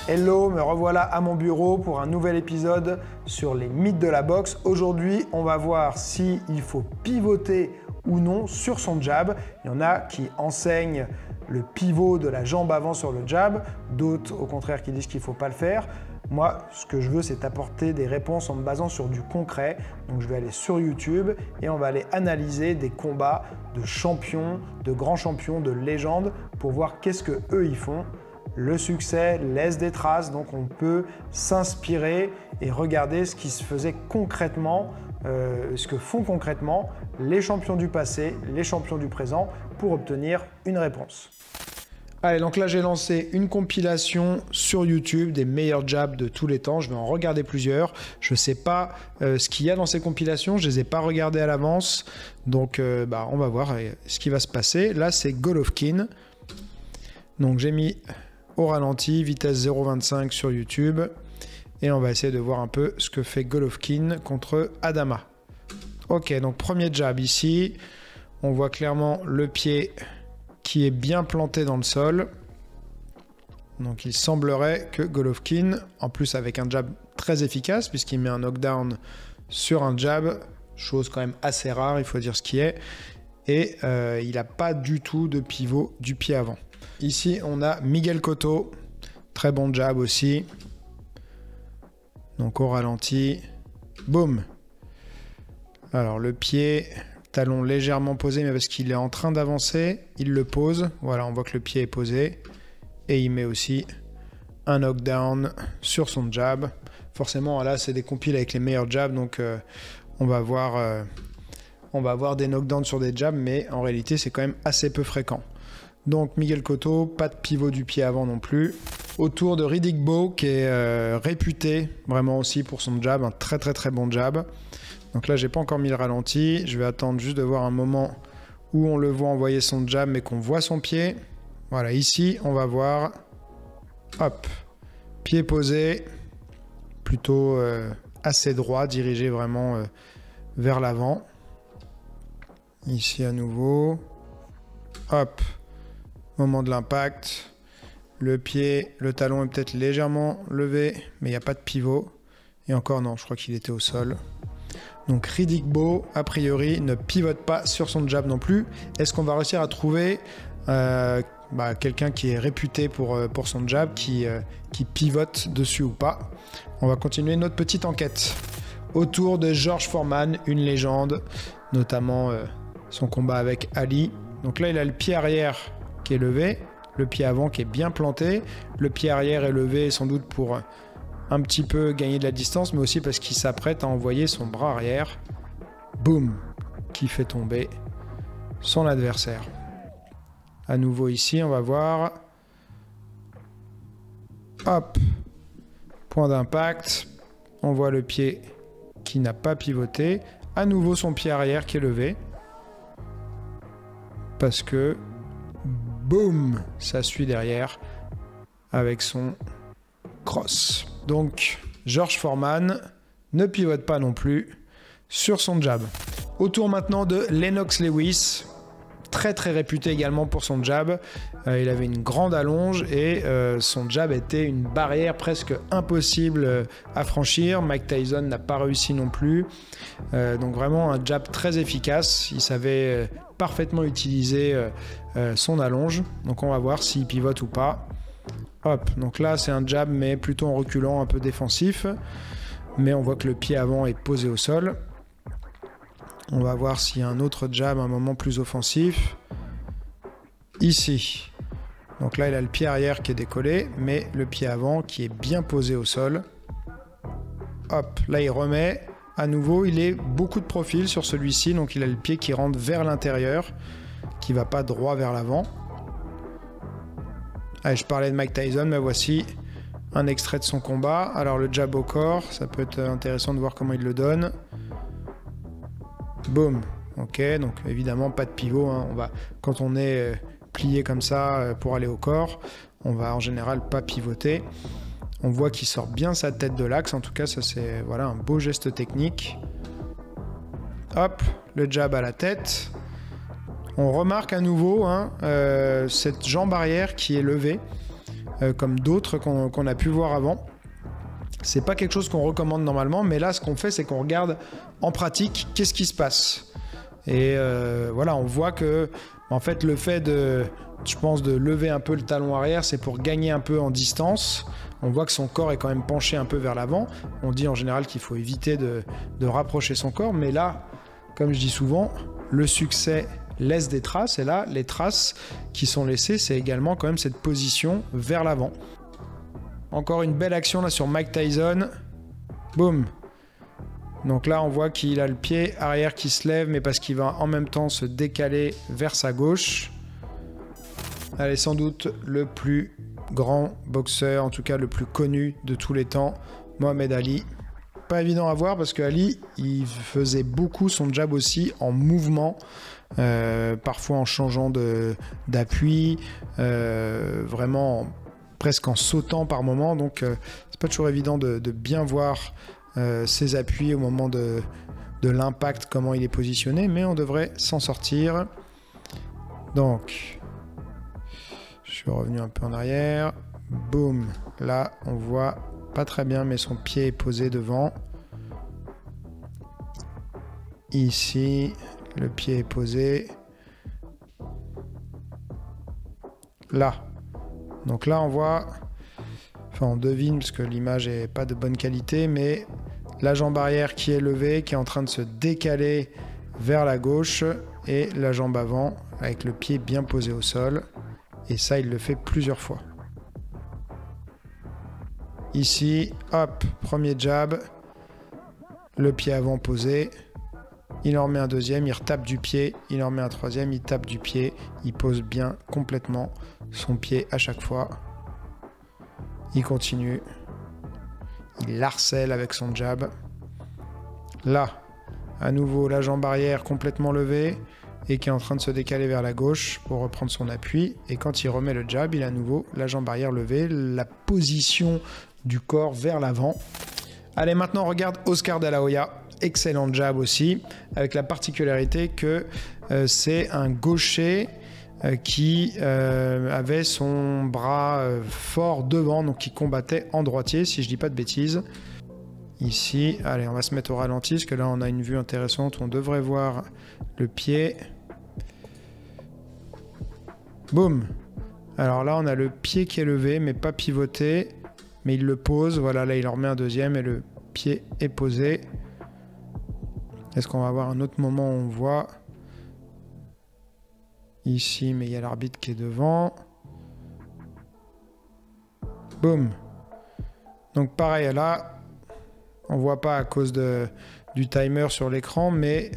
Hello, me revoilà à mon bureau pour un nouvel épisode sur les mythes de la boxe. Aujourd'hui, on va voir s'il faut pivoter ou non sur son jab. Il y en a qui enseignent le pivot de la jambe avant sur le jab, d'autres au contraire qui disent qu'il ne faut pas le faire. Moi, ce que je veux, c'est apporter des réponses en me basant sur du concret. Donc je vais aller sur YouTube et on va aller analyser des combats de champions, de grands champions, de légendes pour voir qu'est-ce que eux ils font. Le succès laisse des traces, donc on peut s'inspirer et regarder ce qui se faisait concrètement, ce que font concrètement les champions du passé, les champions du présent pour obtenir une réponse. Allez, donc là j'ai lancé une compilation sur YouTube des meilleurs jabs de tous les temps. Je vais en regarder plusieurs. Je ne sais pas ce qu'il y a dans ces compilations, je ne les ai pas regardées à l'avance. Donc on va voir ce qui va se passer. Là c'est Golovkin. Donc j'ai mis au ralenti, vitesse 0,25 sur YouTube. Et on va essayer de voir un peu ce que fait Golovkin contre Adama. Ok, donc premier jab ici. On voit clairement le pied qui est bien planté dans le sol. Donc il semblerait que Golovkin, en plus avec un jab très efficace, puisqu'il met un knockdown sur un jab, chose quand même assez rare, il faut dire ce qui est, et il n'a pas du tout de pivot du pied avant. Ici on a Miguel Cotto, très bon jab aussi. Donc au ralenti, boum. Alors le pied, talon légèrement posé, mais parce qu'il est en train d'avancer, il le pose. Voilà, on voit que le pied est posé. Et il met aussi un knockdown sur son jab. Forcément, là, c'est des compiles avec les meilleurs jabs, donc on va voir des knockdowns sur des jabs, mais en réalité, c'est quand même assez peu fréquent. Donc Miguel Cotto, pas de pivot du pied avant non plus. Autour de Riddick Bowe, qui est réputé vraiment aussi pour son jab, un très très très bon jab. Donc là, j'ai pas encore mis le ralenti. Je vais attendre juste de voir un moment où on le voit envoyer son jab, mais qu'on voit son pied. Voilà, ici, on va voir. Hop, pied posé, plutôt assez droit, dirigé vraiment vers l'avant. Ici à nouveau. Hop, moment de l'impact. Le pied, le talon est peut-être légèrement levé, mais il n'y a pas de pivot. Et encore non, je crois qu'il était au sol. Donc Riddick Bowe, a priori, ne pivote pas sur son jab non plus. Est-ce qu'on va réussir à trouver quelqu'un qui est réputé pour son jab, qui pivote dessus ou pas? On va continuer notre petite enquête. Autour de George Foreman, une légende, notamment son combat avec Ali. Donc là, il a le pied arrière qui est levé, le pied avant qui est bien planté. Le pied arrière est levé sans doute pour un petit peu gagner de la distance, mais aussi parce qu'il s'apprête à envoyer son bras arrière. Boum, qui fait tomber son adversaire. À nouveau ici, on va voir. Hop, point d'impact. On voit le pied qui n'a pas pivoté. À nouveau son pied arrière qui est levé. Parce que, boum, ça suit derrière avec son cross. Donc, George Foreman ne pivote pas non plus sur son jab. Autour maintenant de Lennox Lewis, très très réputé également pour son jab. Il avait une grande allonge et son jab était une barrière presque impossible à franchir. Mike Tyson n'a pas réussi non plus. Donc vraiment un jab très efficace. Il savait parfaitement utiliser son allonge. Donc on va voir s'il pivote ou pas. Hop, donc là c'est un jab mais plutôt en reculant, un peu défensif. Mais on voit que le pied avant est posé au sol. On va voir s'il y a un autre jab, un moment plus offensif. Ici. Donc là il a le pied arrière qui est décollé, mais le pied avant qui est bien posé au sol. Hop, là il remet. À nouveau, il est beaucoup de profil sur celui-ci, donc il a le pied qui rentre vers l'intérieur, qui ne va pas droit vers l'avant. Allez, je parlais de Mike Tyson, mais voici un extrait de son combat. Alors le jab au corps, ça peut être intéressant de voir comment il le donne. Boum. Ok, donc évidemment pas de pivot. Hein. Quand on est plié comme ça pour aller au corps, on va en général pas pivoter. On voit qu'il sort bien sa tête de l'axe. En tout cas, ça c'est voilà, un beau geste technique. Hop, le jab à la tête. On remarque à nouveau cette jambe arrière qui est levée. comme d'autres qu'on a pu voir avant. C'est pas quelque chose qu'on recommande normalement, mais là, ce qu'on fait, c'est qu'on regarde en pratique qu'est-ce qui se passe. Et voilà, on voit que, en fait, le fait de, je pense, de lever un peu le talon arrière, c'est pour gagner un peu en distance. On voit que son corps est quand même penché un peu vers l'avant. On dit en général qu'il faut éviter de rapprocher son corps, mais là, comme je dis souvent, le succès laisse des traces, et là, les traces qui sont laissées, c'est également quand même cette position vers l'avant. Encore une belle action là sur Mike Tyson. Boum. Donc là, on voit qu'il a le pied arrière qui se lève, mais parce qu'il va en même temps se décaler vers sa gauche. Allez, sans doute le plus grand boxeur, en tout cas le plus connu de tous les temps, Mohamed Ali. Pas évident à voir parce que Ali, il faisait beaucoup son jab aussi en mouvement, parfois en changeant d'appui, vraiment presque en sautant par moment. Donc c'est pas toujours évident de bien voir ses appuis au moment de l'impact, comment il est positionné, mais on devrait s'en sortir. Donc, je suis revenu un peu en arrière. Boum. Là, on voit pas très bien, mais son pied est posé devant. Ici, le pied est posé. Là. Donc là, on voit... Enfin, on devine, parce que l'image n'est pas de bonne qualité, mais la jambe arrière qui est levée, qui est en train de se décaler vers la gauche, et la jambe avant, avec le pied bien posé au sol. Et ça, il le fait plusieurs fois. Ici, hop, premier jab, le pied avant posé, il en remet un deuxième, il retape du pied, il en remet un troisième, il tape du pied, il pose bien complètement son pied à chaque fois. Il continue, il harcèle avec son jab. Là, à nouveau, la jambe arrière complètement levée et qui est en train de se décaler vers la gauche pour reprendre son appui. Et quand il remet le jab, il a à nouveau la jambe arrière levée, la position du corps vers l'avant. Allez, maintenant on regarde Oscar De La Hoya. Excellent jab aussi, avec la particularité que c'est un gaucher qui avait son bras fort devant, donc qui combattait en droitier, si je dis pas de bêtises. Ici, allez, on va se mettre au ralenti, parce que là on a une vue intéressante, on devrait voir le pied. Boum. Alors là on a le pied qui est levé, mais pas pivoté, mais il le pose, voilà, là il en remet un deuxième et le pied est posé. Est-ce qu'on va avoir un autre moment où on voit ici, mais il y a l'arbitre qui est devant. Boum. Donc pareil, là, on voit pas à cause du timer sur l'écran, mais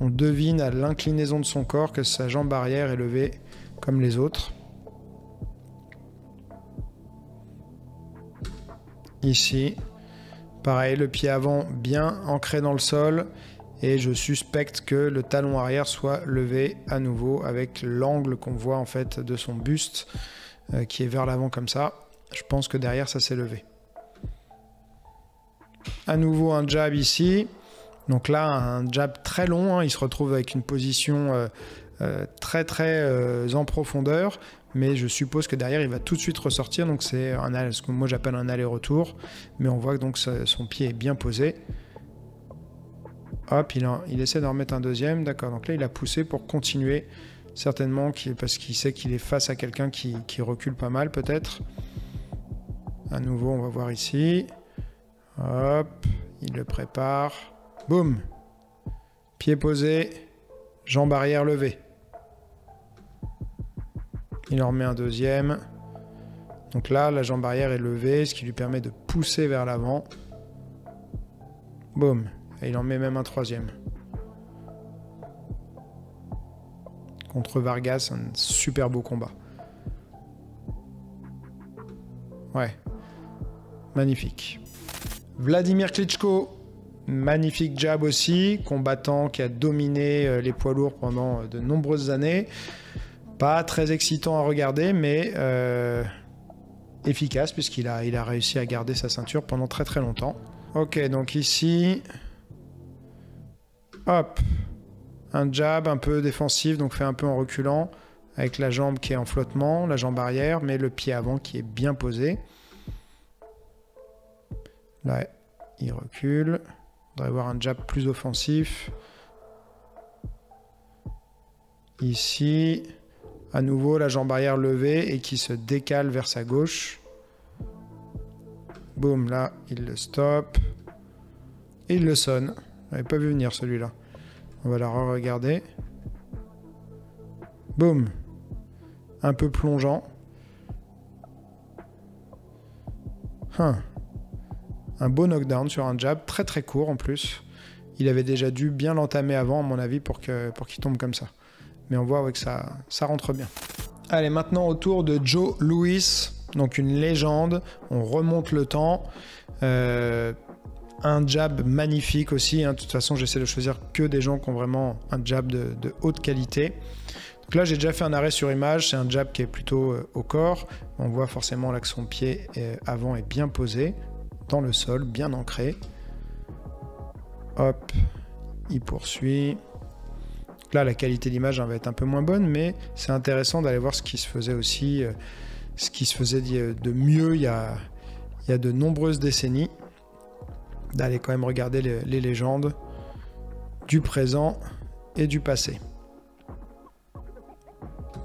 on devine à l'inclinaison de son corps que sa jambe arrière est levée comme les autres. Ici, pareil, le pied avant bien ancré dans le sol. Et je suspecte que le talon arrière soit levé à nouveau avec l'angle qu'on voit en fait de son buste qui est vers l'avant comme ça. Je pense que derrière ça s'est levé. À nouveau un jab ici. Donc là un jab très long, hein. Il se retrouve avec une position très en profondeur. Mais je suppose que derrière il va tout de suite ressortir. Donc c'est ce que moi j'appelle un aller-retour. Mais on voit que donc son pied est bien posé. Hop, il essaie d'en remettre un deuxième, d'accord. Donc là, il a poussé pour continuer, certainement, parce qu'il sait qu'il est face à quelqu'un qui recule pas mal, peut-être. À nouveau, on va voir ici. Hop, il le prépare. Boum. Pied posé, jambe arrière levée. Il en remet un deuxième. Donc là, la jambe arrière est levée, ce qui lui permet de pousser vers l'avant. Boum. Et il en met même un troisième. Contre Vargas, un super beau combat. Ouais. Magnifique. Vladimir Klitschko, magnifique jab aussi. Combattant qui a dominé les poids lourds pendant de nombreuses années. Pas très excitant à regarder, mais efficace puisqu'il a réussi à garder sa ceinture pendant très très longtemps. Ok, donc ici... Hop, un jab un peu défensif, donc fait un peu en reculant, avec la jambe qui est en flottement, la jambe arrière, mais le pied avant qui est bien posé. Là, il recule. On devrait avoir un jab plus offensif. Ici, à nouveau, la jambe arrière levée et qui se décale vers sa gauche. Boum, là, il le stoppe. Et il le sonne. Je n'avais pas vu venir celui-là. On va la re-regarder. Boum. Un peu plongeant. Un beau knockdown sur un jab, très très court en plus. Il avait déjà dû bien l'entamer avant, à mon avis, pour qu'il tombe comme ça. Mais on voit que ça rentre bien. Allez, maintenant au tour de Joe Louis, donc une légende. On remonte le temps. Un jab magnifique aussi. De toute façon, j'essaie de choisir que des gens qui ont vraiment un jab de haute qualité. Donc là, j'ai déjà fait un arrêt sur image. C'est un jab qui est plutôt au corps. On voit forcément là que son pied avant est bien posé dans le sol, bien ancré. Hop, il poursuit. Là, la qualité d'image va être un peu moins bonne, mais c'est intéressant d'aller voir ce qui se faisait aussi, ce qui se faisait de mieux il y a de nombreuses décennies. D'aller quand même regarder les légendes du présent et du passé.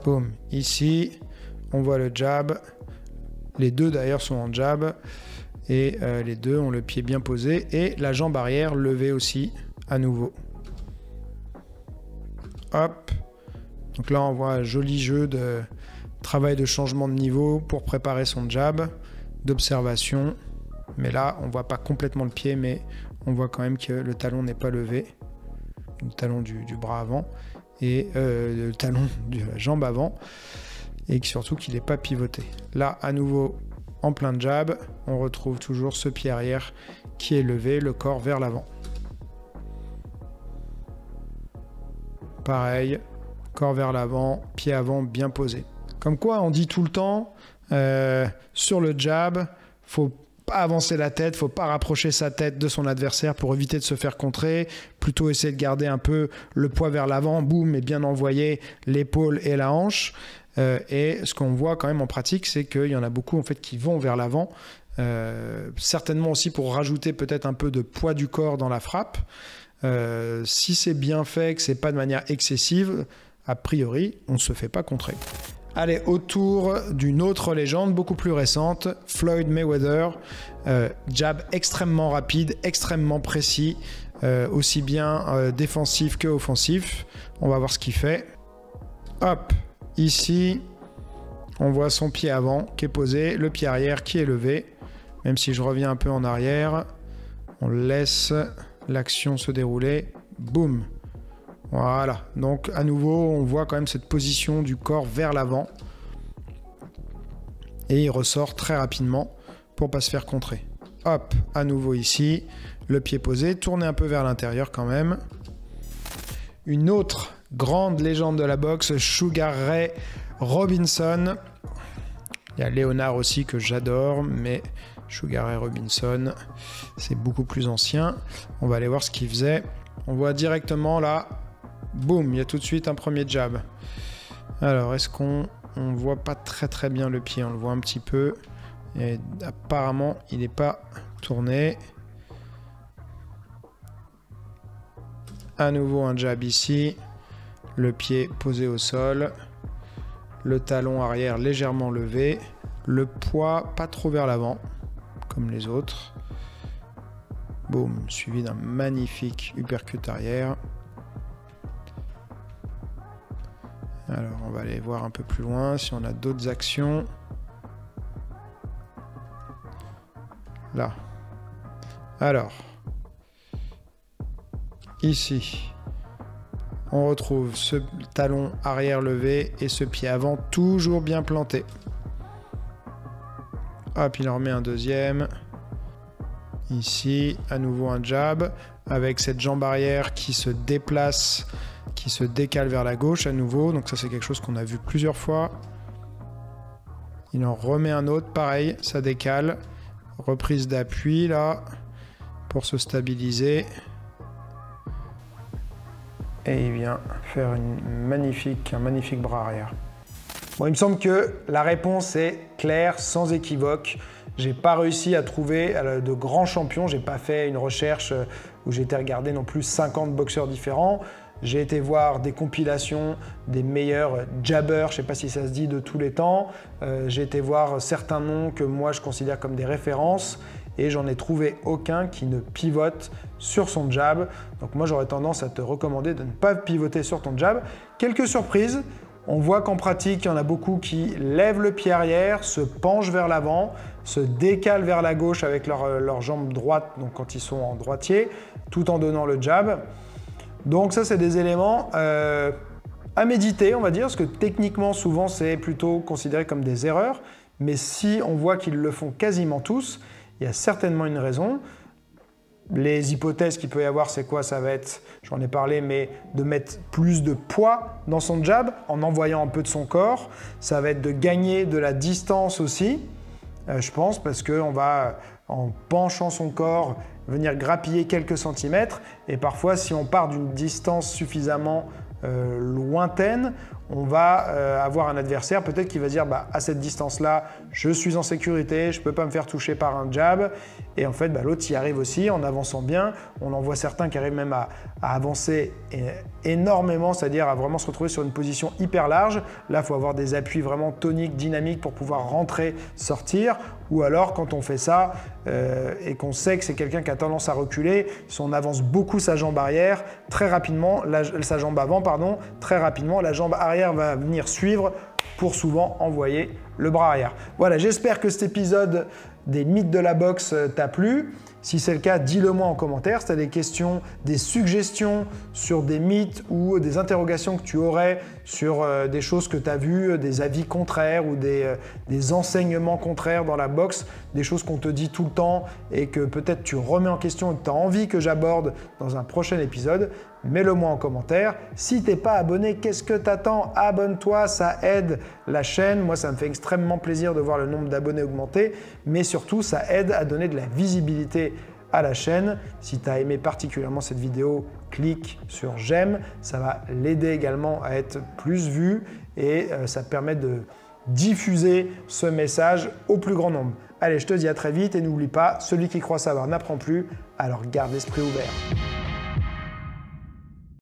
Boum, ici, on voit le jab. Les deux d'ailleurs sont en jab. Et les deux ont le pied bien posé et la jambe arrière levée aussi à nouveau. Hop. Donc là on voit un joli jeu de travail de changement de niveau pour préparer son jab, d'observation. Mais là on voit pas complètement le pied, mais on voit quand même que le talon n'est pas levé. Le talon du bras avant et le talon de la jambe avant. Et surtout qu'il n'est pas pivoté. Là à nouveau en plein jab, on retrouve toujours ce pied arrière qui est levé, le corps vers l'avant. Pareil, corps vers l'avant, pied avant bien posé. Comme quoi, on dit tout le temps, sur le jab, faut pas avancer la tête, faut pas rapprocher sa tête de son adversaire pour éviter de se faire contrer, plutôt essayer de garder un peu le poids vers l'avant, boum, et bien envoyer l'épaule et la hanche. Et ce qu'on voit quand même en pratique, c'est qu'il y en a beaucoup en fait qui vont vers l'avant, certainement aussi pour rajouter peut-être un peu de poids du corps dans la frappe. Si c'est bien fait, que c'est pas de manière excessive, a priori, on ne se fait pas contrer. Allez, autour d'une autre légende beaucoup plus récente, Floyd Mayweather, jab extrêmement rapide, extrêmement précis, aussi bien défensif que offensif. On va voir ce qu'il fait. Hop. Ici, on voit son pied avant qui est posé, le pied arrière qui est levé. Même si je reviens un peu en arrière, on laisse l'action se dérouler. Boum. Voilà. Donc à nouveau, on voit quand même cette position du corps vers l'avant. Et il ressort très rapidement pour pas se faire contrer. Hop, à nouveau ici, le pied posé, tourner un peu vers l'intérieur quand même. Une autre grande légende de la boxe, Sugar Ray Robinson. Il y a Léonard aussi que j'adore, mais Sugar Ray Robinson, c'est beaucoup plus ancien. On va aller voir ce qu'il faisait. On voit directement là, boum, il y a tout de suite un premier jab. Alors, est-ce qu'on voit pas très bien le pied? On le voit un petit peu. Et apparemment, il n'est pas tourné. À nouveau un jab ici. Le pied posé au sol, le talon arrière légèrement levé, le poids pas trop vers l'avant, comme les autres. Boum, suivi d'un magnifique uppercut arrière. Alors, on va aller voir un peu plus loin si on a d'autres actions. Là. Alors, ici. On retrouve ce talon arrière levé et ce pied avant toujours bien planté. Hop, il en remet un deuxième. Ici, à nouveau un jab avec cette jambe arrière qui se déplace, qui se décale vers la gauche à nouveau. Donc ça, c'est quelque chose qu'on a vu plusieurs fois. Il en remet un autre, pareil, ça décale. Reprise d'appui là pour se stabiliser. Et il vient faire un magnifique bras arrière. Bon, il me semble que la réponse est claire, sans équivoque. J'ai pas réussi à trouver de grands champions. J'ai pas fait une recherche où j'ai été regarder non plus 50 boxeurs différents. J'ai été voir des compilations des meilleurs jabbers, je sais pas si ça se dit, de tous les temps. J'ai été voir certains noms que moi je considère comme des références et j'en ai trouvé aucun qui ne pivote sur son jab. Donc moi j'aurais tendance à te recommander de ne pas pivoter sur ton jab. Quelques surprises. On voit qu'en pratique, il y en a beaucoup qui lèvent le pied arrière, se penchent vers l'avant, se décalent vers la gauche avec leur jambe droite, donc quand ils sont en droitier, tout en donnant le jab. Donc ça, c'est des éléments à méditer, on va dire, parce que techniquement, souvent, c'est plutôt considéré comme des erreurs. Mais si on voit qu'ils le font quasiment tous, il y a certainement une raison. Les hypothèses qu'il peut y avoir, c'est quoi? Ça va être, j'en ai parlé, mais de mettre plus de poids dans son jab en envoyant un peu de son corps. Ça va être de gagner de la distance aussi, je pense, parce qu'on va, en penchant son corps, venir grappiller quelques centimètres. Et parfois, si on part d'une distance suffisamment lointaine, on va avoir un adversaire peut-être qui va dire à cette distance-là, je suis en sécurité, je ne peux pas me faire toucher par un jab. Et en fait, l'autre y arrive aussi en avançant bien. On en voit certains qui arrivent même à avancer énormément, c'est-à-dire à vraiment se retrouver sur une position hyper large. Là, il faut avoir des appuis vraiment toniques, dynamiques pour pouvoir rentrer, sortir. Ou alors, quand on fait ça et qu'on sait que c'est quelqu'un qui a tendance à reculer, si on avance beaucoup sa jambe arrière, très rapidement, sa jambe avant, pardon, très rapidement, la jambe arrière va venir suivre pour souvent envoyer le bras arrière. Voilà, j'espère que cet épisode des mythes de la boxe t'a plu. Si c'est le cas, dis-le moi en commentaire. Si tu as des questions, des suggestions sur des mythes ou des interrogations que tu aurais sur des choses que tu as vues, des avis contraires ou des enseignements contraires dans la boxe, des choses qu'on te dit tout le temps et que peut-être tu remets en question et que tu as envie que j'aborde dans un prochain épisode, mets-le moi en commentaire. Si tu n'es pas abonné, qu'est-ce que tu attends? Abonne-toi, ça aide la chaîne. Moi, ça me fait extrêmement plaisir de voir le nombre d'abonnés augmenter, mais surtout, ça aide à donner de la visibilité à la chaîne. Si tu as aimé particulièrement cette vidéo, clique sur j'aime. Ça va l'aider également à être plus vu et ça permet de diffuser ce message au plus grand nombre. Allez, je te dis à très vite et n'oublie pas, celui qui croit savoir n'apprend plus, alors garde l'esprit ouvert.